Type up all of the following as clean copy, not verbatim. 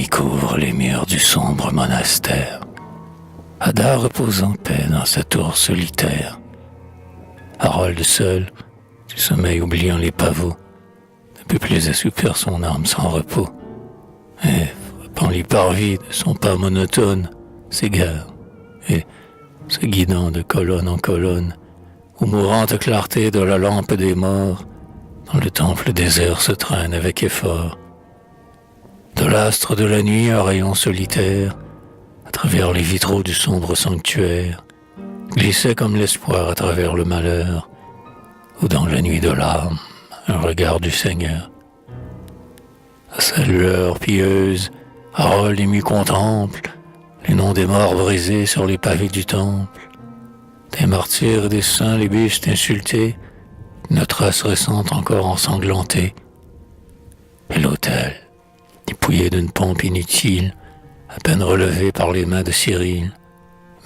nuit couvre les murs du sombre monastère. Ada repose en paix dans sa tour solitaire. Harold seul, du sommeil oubliant les pavots, ne peut plus assoupir son âme sans repos. Et, frappant les parvis de son pas monotone, s'égare, et, se guidant de colonne en colonne, aux mourantes clartés de la lampe des morts, dans le temple désert se traîne avec effort. De l'astre de la nuit, un rayon solitaire, à travers les vitraux du sombre sanctuaire, glissait comme l'espoir à travers le malheur, ou dans la nuit de l'âme, un regard du Seigneur. À sa lueur pieuse, Harold ému contemple les noms des morts brisés sur les pavés du temple, des martyrs et des saints, les bustes insultés, une trace récente encore ensanglantée. Et l'autel, dépouillé d'une pompe inutile, à peine relevé par les mains de Cyril,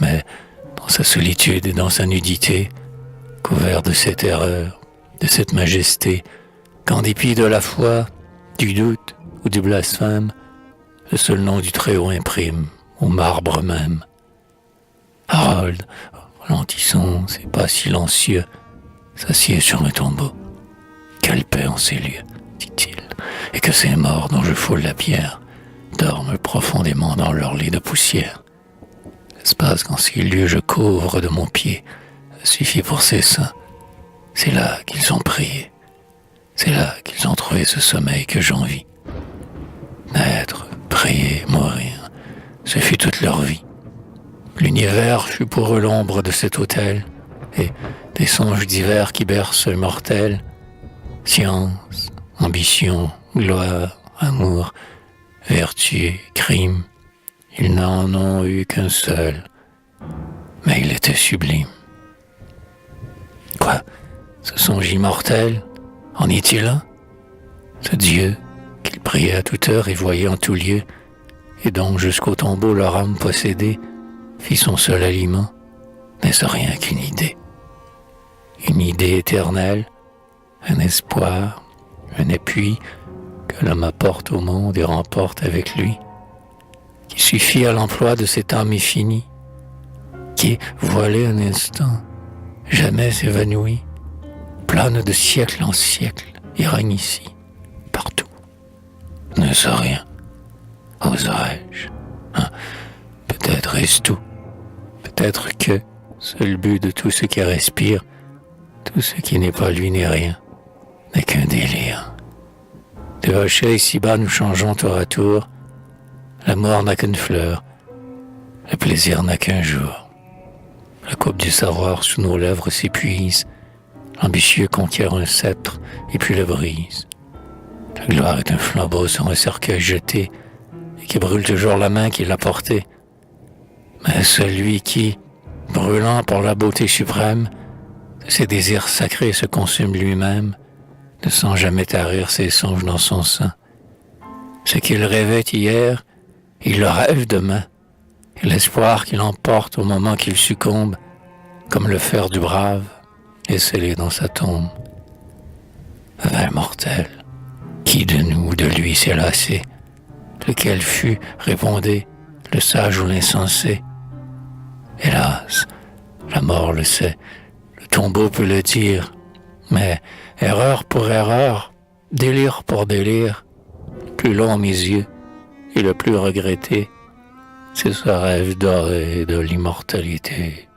mais dans sa solitude et dans sa nudité, couvert de cette erreur, de cette majesté, qu'en dépit de la foi, du doute ou du blasphème, le seul nom du Très-Haut imprime au marbre même. Harold, ralentissant ses pas silencieux, s'assied sur un tombeau. Quelle paix en ces lieux, dit-il, et que ces morts dont je foule la pierre dorment profondément dans leur lit de poussière. L'espace qu'en ces lieux je couvre de mon pied suffit pour ces saints. C'est là qu'ils ont prié. C'est là qu'ils ont trouvé ce sommeil que j'envie. Naître, prier, mourir, ce fut toute leur vie. L'univers fut pour eux l'ombre de cet autel, et des songes divers qui bercent le mortel. Science, ambition, gloire, amour, vertu, crime, ils n'en ont eu qu'un seul, mais il était sublime. Quoi, ce songe immortel, en est-il un? Ce Dieu qu'ils priaient à toute heure et voyaient en tout lieu, et donc jusqu'au tombeau leur âme possédée fit son seul aliment, n'est-ce rien qu'une idée? Une idée éternelle, un espoir, un appui que l'homme apporte au monde et remporte avec lui, qui suffit à l'emploi de cette âme infinie, qui est voilée un instant, jamais évanouie, plane de siècle en siècle, et règne ici, partout. N'est-ce rien? Oserais-je? Peut-être est-ce tout. Peut-être que, seul but de tout ce qui respire, tout ce qui n'est pas lui n'est rien, n'est qu'un délire. De rochers ici-bas nous changeons tour à tour, la mort n'a qu'une fleur, le plaisir n'a qu'un jour. La coupe du savoir sous nos lèvres s'épuise, l'ambitieux conquiert un sceptre et puis le brise. La gloire est un flambeau sur un cercueil jeté et qui brûle toujours la main qui l'a porté. Mais celui qui, brûlant par la beauté suprême, de ses désirs sacrés se consume lui-même, ne sent jamais tarir ses songes dans son sein. Ce qu'il rêvait hier, il le rêve demain, et l'espoir qu'il emporte au moment qu'il succombe, comme le fer du brave, est scellé dans sa tombe. Vain mortel, qui de nous ou de lui s'est lassé? Lequel fut, répondez, le sage ou l'insensé? Hélas, la mort le sait, le tombeau peut le dire, mais erreur pour erreur, délire pour délire, le plus long à mes yeux et le plus regretté, c'est ce rêve doré de l'immortalité.